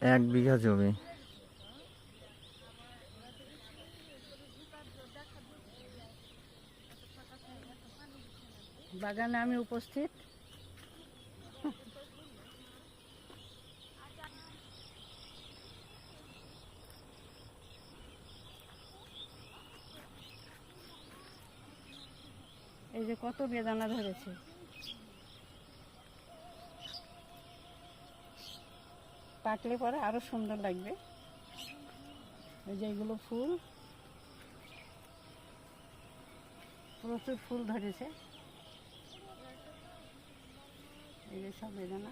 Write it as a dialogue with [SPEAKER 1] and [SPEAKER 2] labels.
[SPEAKER 1] 1 বিঘা জমি।
[SPEAKER 2] বাগানে আমি উপস্থিত। এই যে কত বেদানা ধরেছে, পাকলে পরে আরো সুন্দর লাগবে। এই যে এগুলো ফুল, প্রচুর ফুল ধরেছে। এই যে সব বেদানা।